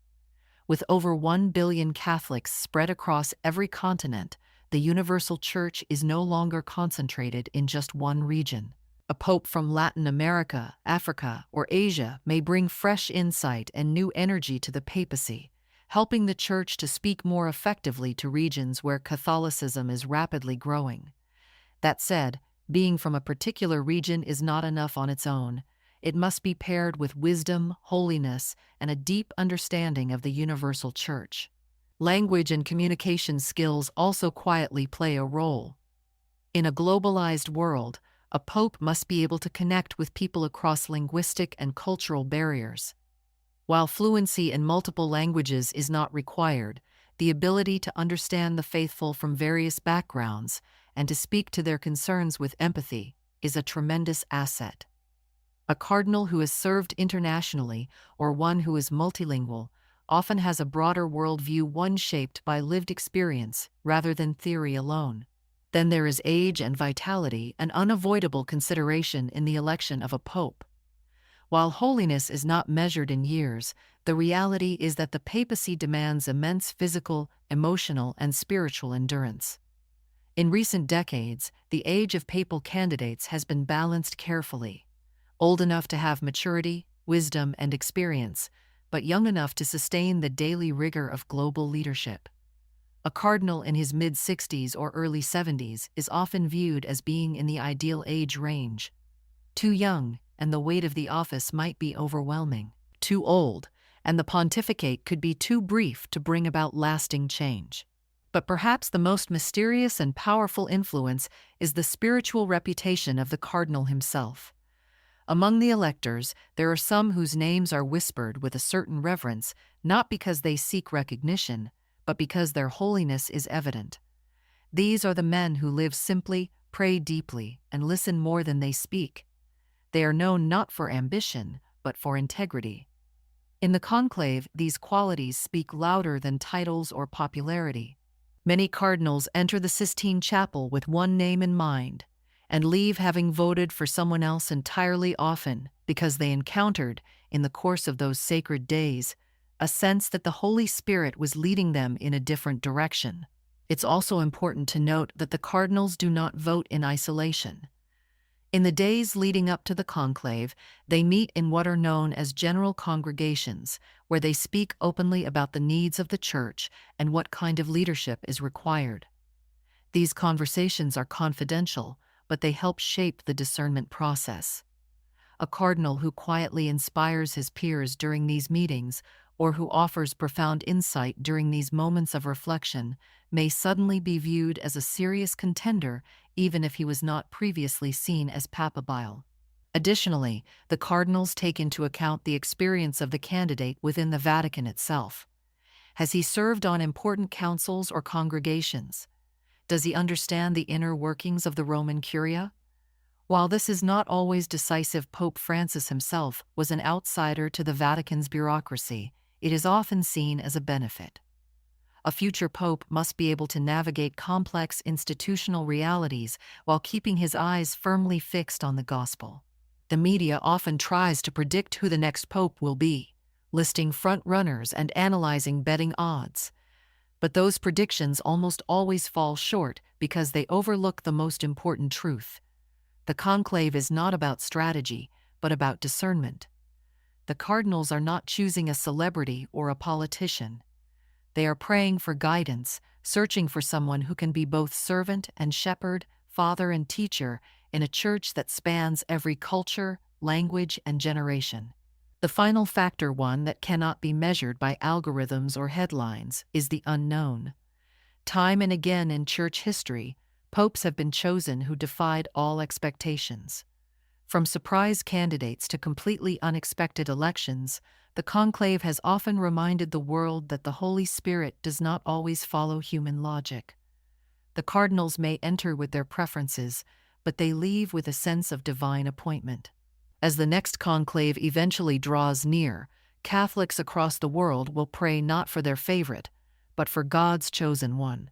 With over 1 billion Catholics spread across every continent, the universal Church is no longer concentrated in just one region. A pope from Latin America, Africa, or Asia may bring fresh insight and new energy to the papacy, helping the Church to speak more effectively to regions where Catholicism is rapidly growing. That said, being from a particular region is not enough on its own. It must be paired with wisdom, holiness, and a deep understanding of the universal Church. Language and communication skills also quietly play a role. In a globalized world, a pope must be able to connect with people across linguistic and cultural barriers. While fluency in multiple languages is not required, the ability to understand the faithful from various backgrounds and to speak to their concerns with empathy is a tremendous asset. A cardinal who has served internationally, or one who is multilingual, often has a broader worldview, one shaped by lived experience rather than theory alone. Then there is age and vitality, an unavoidable consideration in the election of a pope. While holiness is not measured in years, the reality is that the papacy demands immense physical, emotional, and spiritual endurance. In recent decades, the age of papal candidates has been balanced carefully. Old enough to have maturity, wisdom, and experience, but young enough to sustain the daily rigor of global leadership. A cardinal in his mid-60s or early 70s is often viewed as being in the ideal age range. Too young, and the weight of the office might be overwhelming. Too old, and the pontificate could be too brief to bring about lasting change. But perhaps the most mysterious and powerful influence is the spiritual reputation of the cardinal himself. Among the electors, there are some whose names are whispered with a certain reverence, not because they seek recognition, but because their holiness is evident. These are the men who live simply, pray deeply, and listen more than they speak. They are known not for ambition, but for integrity. In the conclave, these qualities speak louder than titles or popularity. Many cardinals enter the Sistine Chapel with one name in mind, and leave having voted for someone else entirely, often because they encountered, in the course of those sacred days, a sense that the Holy Spirit was leading them in a different direction. It's also important to note that the cardinals do not vote in isolation. In the days leading up to the conclave, they meet in what are known as general congregations, where they speak openly about the needs of the Church and what kind of leadership is required. These conversations are confidential, but they help shape the discernment process. A cardinal who quietly inspires his peers during these meetings, or who offers profound insight during these moments of reflection, may suddenly be viewed as a serious contender, even if he was not previously seen as papabile. Additionally, the cardinals take into account the experience of the candidate within the Vatican itself. Has he served on important councils or congregations? Does he understand the inner workings of the Roman Curia? While this is not always decisive, Pope Francis himself was an outsider to the Vatican's bureaucracy. It is often seen as a benefit. A future pope must be able to navigate complex institutional realities while keeping his eyes firmly fixed on the gospel. The media often tries to predict who the next pope will be, listing front-runners and analyzing betting odds. But those predictions almost always fall short because they overlook the most important truth. The conclave is not about strategy, but about discernment. The cardinals are not choosing a celebrity or a politician. They are praying for guidance, searching for someone who can be both servant and shepherd, father and teacher, in a church that spans every culture, language, and generation. The final factor, one that cannot be measured by algorithms or headlines, is the unknown. Time and again in church history, popes have been chosen who defied all expectations. From surprise candidates to completely unexpected elections, the conclave has often reminded the world that the Holy Spirit does not always follow human logic. The cardinals may enter with their preferences, but they leave with a sense of divine appointment. As the next conclave eventually draws near, Catholics across the world will pray not for their favorite, but for God's chosen one.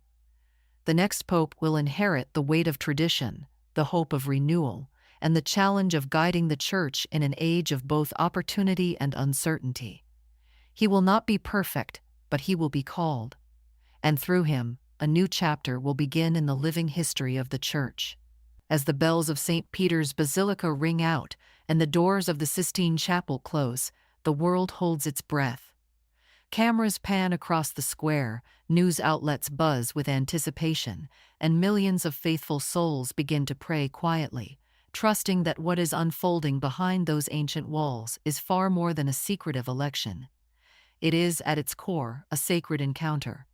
The next pope will inherit the weight of tradition, the hope of renewal, and the challenge of guiding the Church in an age of both opportunity and uncertainty. He will not be perfect, but he will be called. And through him, a new chapter will begin in the living history of the Church. As the bells of St. Peter's Basilica ring out and the doors of the Sistine Chapel close, the world holds its breath. Cameras pan across the square, news outlets buzz with anticipation, and millions of faithful souls begin to pray quietly, trusting that what is unfolding behind those ancient walls is far more than a secretive election. It is, at its core, a sacred encounter.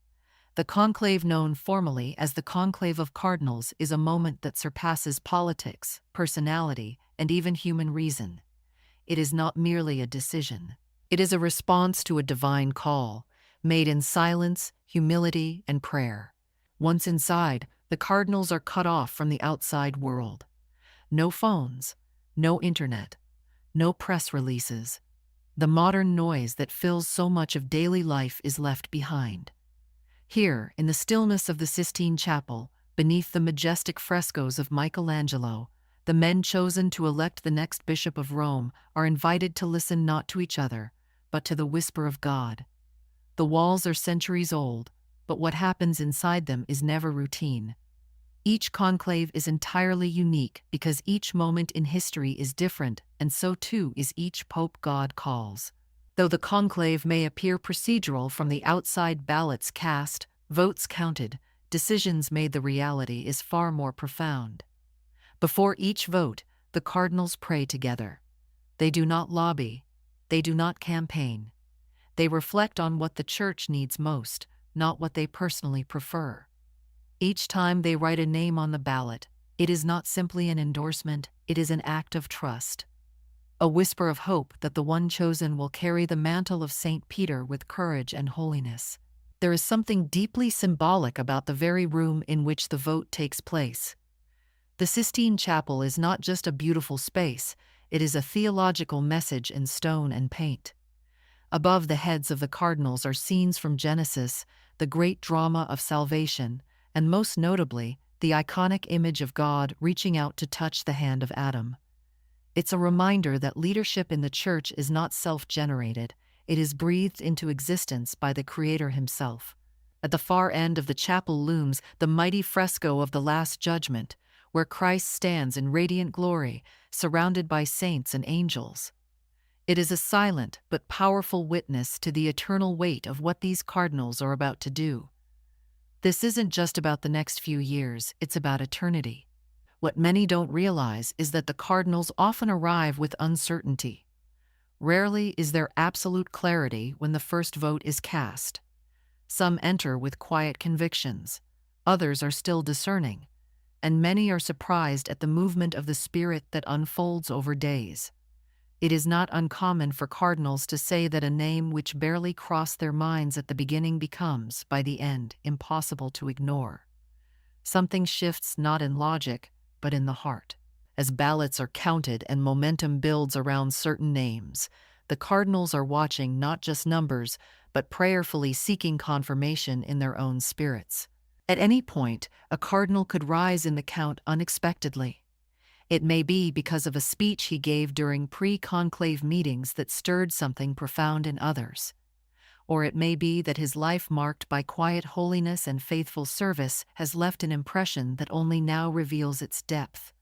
The conclave, known formally as the Conclave of Cardinals, is a moment that surpasses politics, personality, and even human reason. It is not merely a decision. It is a response to a divine call, made in silence, humility, and prayer. Once inside, the cardinals are cut off from the outside world. No phones, no internet, no press releases. The modern noise that fills so much of daily life is left behind. Here, in the stillness of the Sistine Chapel, beneath the majestic frescoes of Michelangelo, the men chosen to elect the next Bishop of Rome are invited to listen not to each other, but to the whisper of God. The walls are centuries old, but what happens inside them is never routine. Each conclave is entirely unique because each moment in history is different, and so too is each pope God calls. Though the conclave may appear procedural from the outside, ballots cast, votes counted, decisions made, the reality is far more profound. Before each vote, the cardinals pray together. They do not lobby. They do not campaign. They reflect on what the Church needs most, not what they personally prefer. Each time they write a name on the ballot, it is not simply an endorsement, it is an act of trust. A whisper of hope that the one chosen will carry the mantle of St. Peter with courage and holiness. There is something deeply symbolic about the very room in which the vote takes place. The Sistine Chapel is not just a beautiful space, it is a theological message in stone and paint. Above the heads of the cardinals are scenes from Genesis, the great drama of salvation, and most notably, the iconic image of God reaching out to touch the hand of Adam. It's a reminder that leadership in the Church is not self-generated, it is breathed into existence by the Creator himself. At the far end of the chapel looms the mighty fresco of the Last Judgment, where Christ stands in radiant glory, surrounded by saints and angels. It is a silent but powerful witness to the eternal weight of what these cardinals are about to do. This isn't just about the next few years, it's about eternity. What many don't realize is that the cardinals often arrive with uncertainty. Rarely is there absolute clarity when the first vote is cast. Some enter with quiet convictions, others are still discerning, and many are surprised at the movement of the Spirit that unfolds over days. It is not uncommon for cardinals to say that a name which barely crossed their minds at the beginning becomes, by the end, impossible to ignore. Something shifts not in logic, but in the heart. As ballots are counted and momentum builds around certain names, the Cardinals are watching not just numbers, but prayerfully seeking confirmation in their own spirits. At any point, a cardinal could rise in the count unexpectedly. It may be because of a speech he gave during pre-conclave meetings that stirred something profound in others. Or it may be that his life marked by quiet holiness and faithful service has left an impression that only now reveals its depth.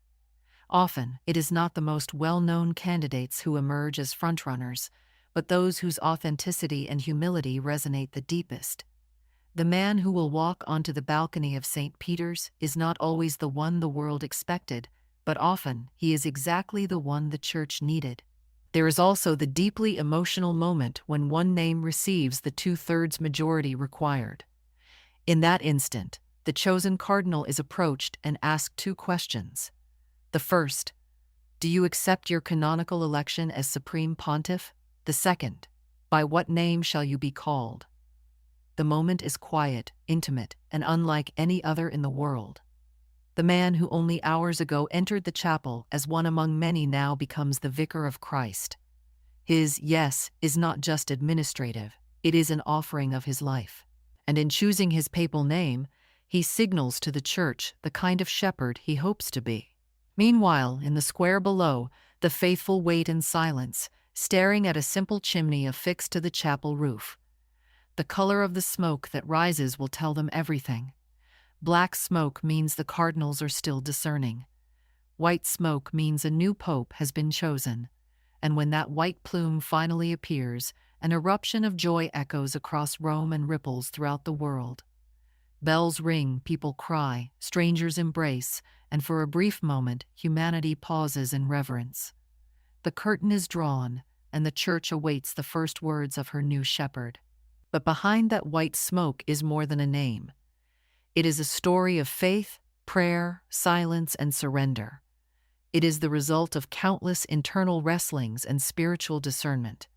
Often, it is not the most well-known candidates who emerge as frontrunners, but those whose authenticity and humility resonate the deepest. The man who will walk onto the balcony of St. Peter's is not always the one the world expected, but often he is exactly the one the Church needed. There is also the deeply emotional moment when one name receives the two-thirds majority required. In that instant, the chosen cardinal is approached and asked two questions. The first, do you accept your canonical election as Supreme Pontiff? The second, by what name shall you be called? The moment is quiet, intimate, and unlike any other in the world. The man who only hours ago entered the chapel as one among many now becomes the vicar of Christ. His yes is not just administrative, it is an offering of his life. And in choosing his papal name, he signals to the Church the kind of shepherd he hopes to be. Meanwhile, in the square below, the faithful wait in silence, staring at a simple chimney affixed to the chapel roof. The color of the smoke that rises will tell them everything. Black smoke means the cardinals are still discerning. White smoke means a new pope has been chosen. And when that white plume finally appears, an eruption of joy echoes across Rome and ripples throughout the world. Bells ring, people cry, strangers embrace, and for a brief moment, humanity pauses in reverence. The curtain is drawn, and the Church awaits the first words of her new shepherd. But behind that white smoke is more than a name. It is a story of faith, prayer, silence, and surrender. It is the result of countless internal wrestlings and spiritual discernment.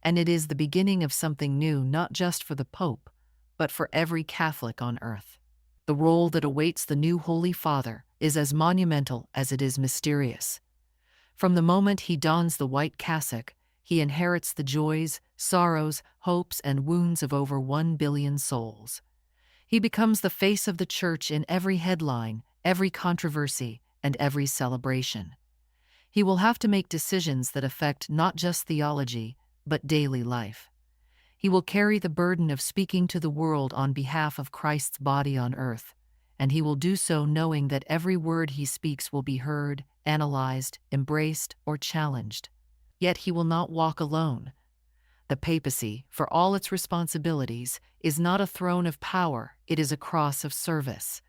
And it is the beginning of something new not just for the Pope, but for every Catholic on earth. The role that awaits the new Holy Father is as monumental as it is mysterious. From the moment he dons the white cassock, he inherits the joys, sorrows, hopes, and wounds of over 1 billion souls. He becomes the face of the Church in every headline, every controversy, and every celebration. He will have to make decisions that affect not just theology, but daily life. He will carry the burden of speaking to the world on behalf of Christ's body on earth, and he will do so knowing that every word he speaks will be heard, analyzed, embraced, or challenged. Yet he will not walk alone. The papacy, for all its responsibilities, is not a throne of power, it is a cross of service.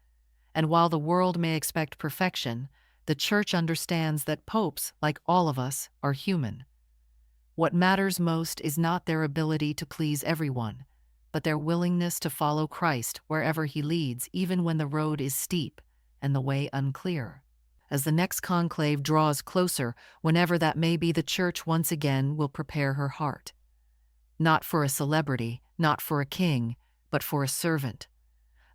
And while the world may expect perfection, the Church understands that popes, like all of us, are human. What matters most is not their ability to please everyone, but their willingness to follow Christ wherever he leads, even when the road is steep and the way unclear. As the next conclave draws closer, whenever that may be, the Church once again will prepare her heart. Not for a celebrity, not for a king, but for a servant.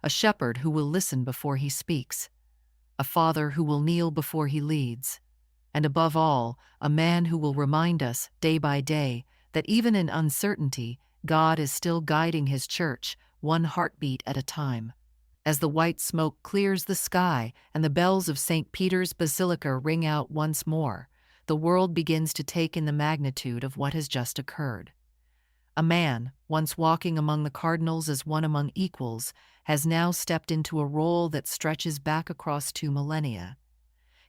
A shepherd who will listen before he speaks. A father who will kneel before he leads. And above all, a man who will remind us, day by day, that even in uncertainty, God is still guiding his Church, one heartbeat at a time. As the white smoke clears the sky and the bells of St. Peter's Basilica ring out once more, the world begins to take in the magnitude of what has just occurred. A man, once walking among the cardinals as one among equals, has now stepped into a role that stretches back across 2 millennia.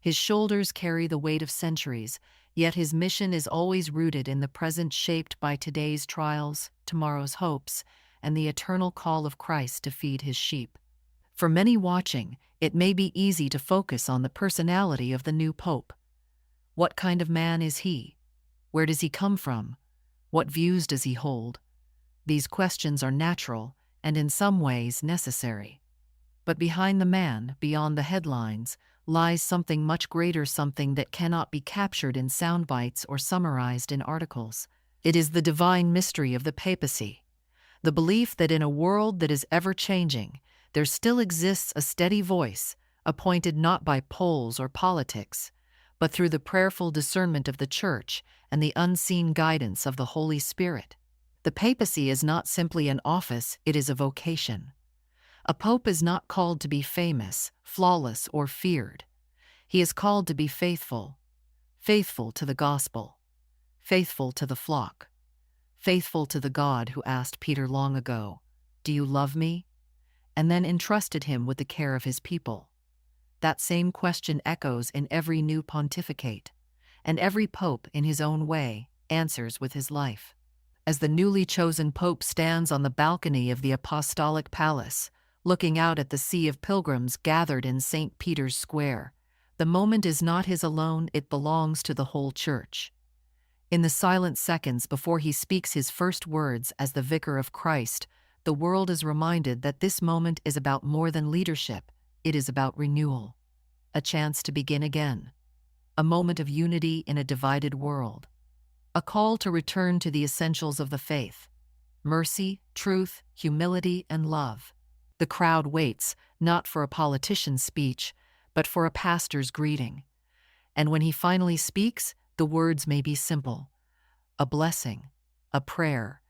His shoulders carry the weight of centuries, yet his mission is always rooted in the present, shaped by today's trials, tomorrow's hopes, and the eternal call of Christ to feed his sheep. For many watching, it may be easy to focus on the personality of the new pope. What kind of man is he? Where does he come from? What views does he hold? These questions are natural and in some ways necessary. But behind the man, beyond the headlines, lies something much greater, something that cannot be captured in sound bites or summarized in articles. It is the divine mystery of the papacy, the belief that in a world that is ever-changing, there still exists a steady voice, appointed not by polls or politics, but through the prayerful discernment of the Church and the unseen guidance of the Holy Spirit. The papacy is not simply an office, it is a vocation. A pope is not called to be famous, flawless, or feared. He is called to be faithful, faithful to the gospel, faithful to the flock, faithful to the God who asked Peter long ago, "Do you love me?" and then entrusted him with the care of his people. That same question echoes in every new pontificate, and every pope, in his own way, answers with his life. As the newly chosen pope stands on the balcony of the apostolic palace, looking out at the sea of pilgrims gathered in St. Peter's Square, the moment is not his alone, it belongs to the whole Church. In the silent seconds before he speaks his first words as the Vicar of Christ, the world is reminded that this moment is about more than leadership, it is about renewal. A chance to begin again. A moment of unity in a divided world. A call to return to the essentials of the faith: mercy, truth, humility, and love. The crowd waits, not for a politician's speech, but for a pastor's greeting. And when he finally speaks, the words may be simple: a blessing, a prayer,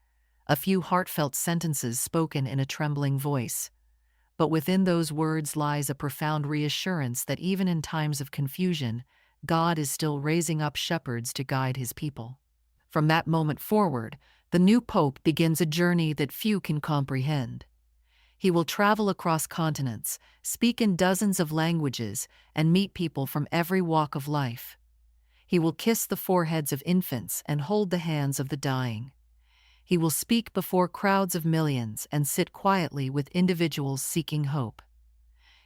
a few heartfelt sentences spoken in a trembling voice. But within those words lies a profound reassurance that even in times of confusion, God is still raising up shepherds to guide his people. From that moment forward, the new pope begins a journey that few can comprehend. He will travel across continents, speak in dozens of languages, and meet people from every walk of life. He will kiss the foreheads of infants and hold the hands of the dying. He will speak before crowds of millions and sit quietly with individuals seeking hope.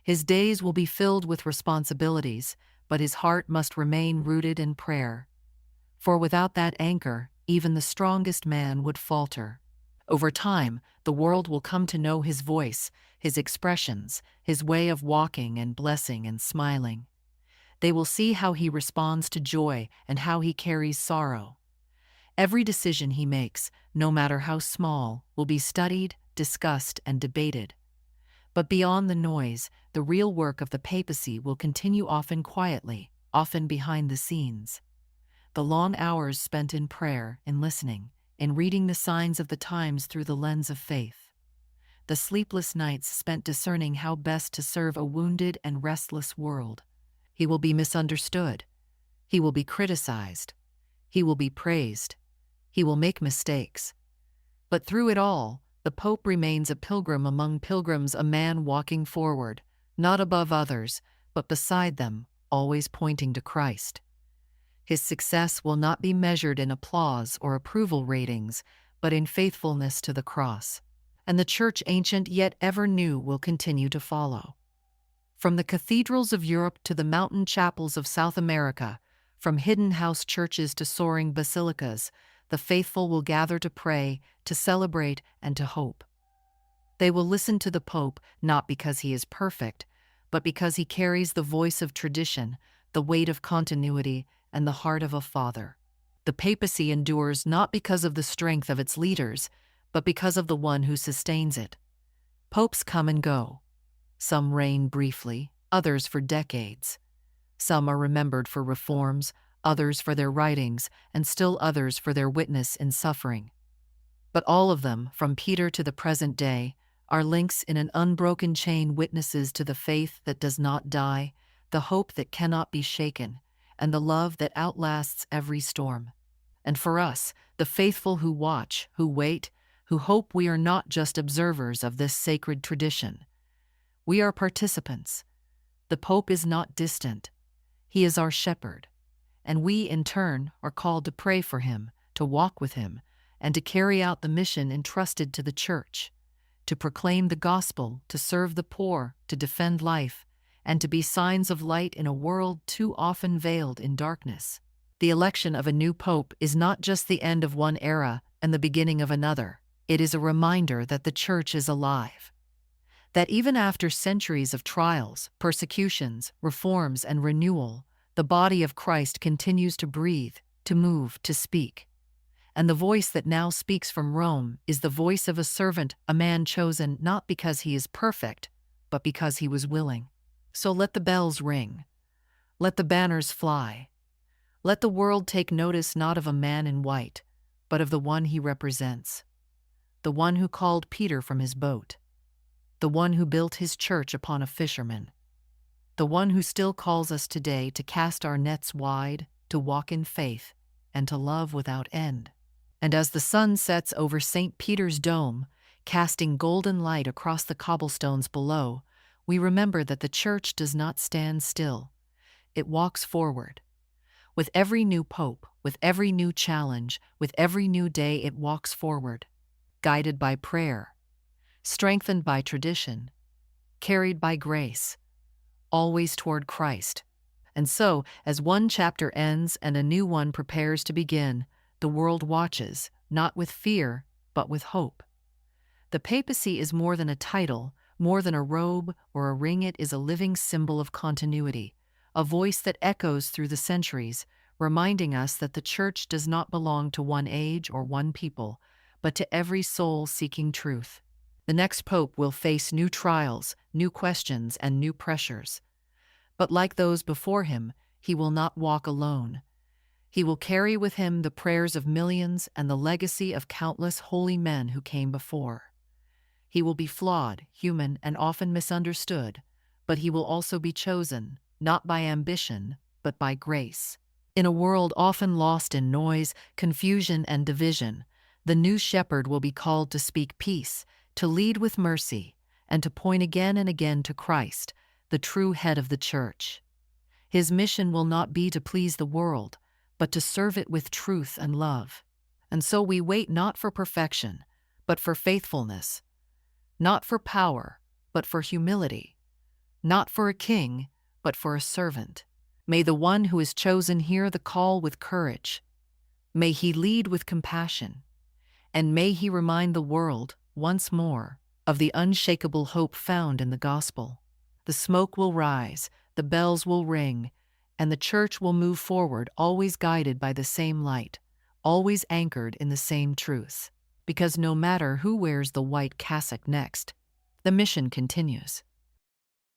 His days will be filled with responsibilities, but his heart must remain rooted in prayer. For without that anchor, even the strongest man would falter. Over time, the world will come to know his voice, his expressions, his way of walking and blessing and smiling. They will see how he responds to joy and how he carries sorrow. Every decision he makes, no matter how small, will be studied, discussed, and debated. But beyond the noise, the real work of the papacy will continue, often quietly, often behind the scenes. The long hours spent in prayer, in listening, in reading the signs of the times through the lens of faith. The sleepless nights spent discerning how best to serve a wounded and restless world. He will be misunderstood. He will be criticized. He will be praised. He will make mistakes. But through it all, the Pope remains a pilgrim among pilgrims, a man walking forward, not above others, but beside them, always pointing to Christ. His success will not be measured in applause or approval ratings, but in faithfulness to the cross. And the Church, ancient yet ever new, will continue to follow. From the cathedrals of Europe to the mountain chapels of South America, from hidden house churches to soaring basilicas, the faithful will gather to pray, to celebrate, and to hope. They will listen to the Pope not because he is perfect, but because he carries the voice of tradition, the weight of continuity, and the heart of a father. The papacy endures not because of the strength of its leaders, but because of the one who sustains it. Popes come and go. Some reign briefly, others for decades. Some are remembered for reforms, others for their writings, and still others for their witness in suffering. But all of them, from Peter to the present day, are links in an unbroken chain, witnesses to the faith that does not die, the hope that cannot be shaken, and the love that outlasts every storm. And for us, the faithful who watch, who wait, who hope, we are not just observers of this sacred tradition. We are participants. The Pope is not distant. He is our shepherd. And we, in turn, are called to pray for him, to walk with him, and to carry out the mission entrusted to the Church, to proclaim the gospel, to serve the poor, to defend life, and to be signs of light in a world too often veiled in darkness. The election of a new pope is not just the end of one era and the beginning of another. It is a reminder that the Church is alive. That even after centuries of trials, persecutions, reforms, and renewal, the body of Christ continues to breathe, to move, to speak. And the voice that now speaks from Rome is the voice of a servant, a man chosen not because he is perfect, but because he was willing. So let the bells ring. Let the banners fly. Let the world take notice not of a man in white, but of the one he represents, the one who called Peter from his boat, the one who built his church upon a fisherman, the one who still calls us today to cast our nets wide, to walk in faith, and to love without end. And as the sun sets over St. Peter's dome, casting golden light across the cobblestones below, we remember that the church does not stand still. It walks forward. With every new pope, with every new challenge, with every new day it walks forward, guided by prayer, strengthened by tradition, carried by grace, always toward Christ. And so, as one chapter ends and a new one prepares to begin, the world watches, not with fear, but with hope. The papacy is more than a title, more than a robe or a ring. It is a living symbol of continuity, a voice that echoes through the centuries, reminding us that the Church does not belong to one age or one people, but to every soul seeking truth. The next pope will face new trials, new questions, and new pressures. But like those before him, he will not walk alone. He will carry with him the prayers of millions and the legacy of countless holy men who came before. He will be flawed, human, and often misunderstood, but he will also be chosen, not by ambition, but by grace. In a world often lost in noise, confusion, and division, the new shepherd will be called to speak peace, to lead with mercy, and to point again and again to Christ, the true head of the Church. His mission will not be to please the world, but to serve it with truth and love. And so we wait not for perfection, but for faithfulness, not for power, but for humility, not for a king, but for a servant. May the one who is chosen hear the call with courage. May he lead with compassion, and may he remind the world, once more, of the unshakable hope found in the gospel. The smoke will rise, the bells will ring, and the Church will move forward, always guided by the same light, always anchored in the same truth. Because no matter who wears the white cassock next, the mission continues.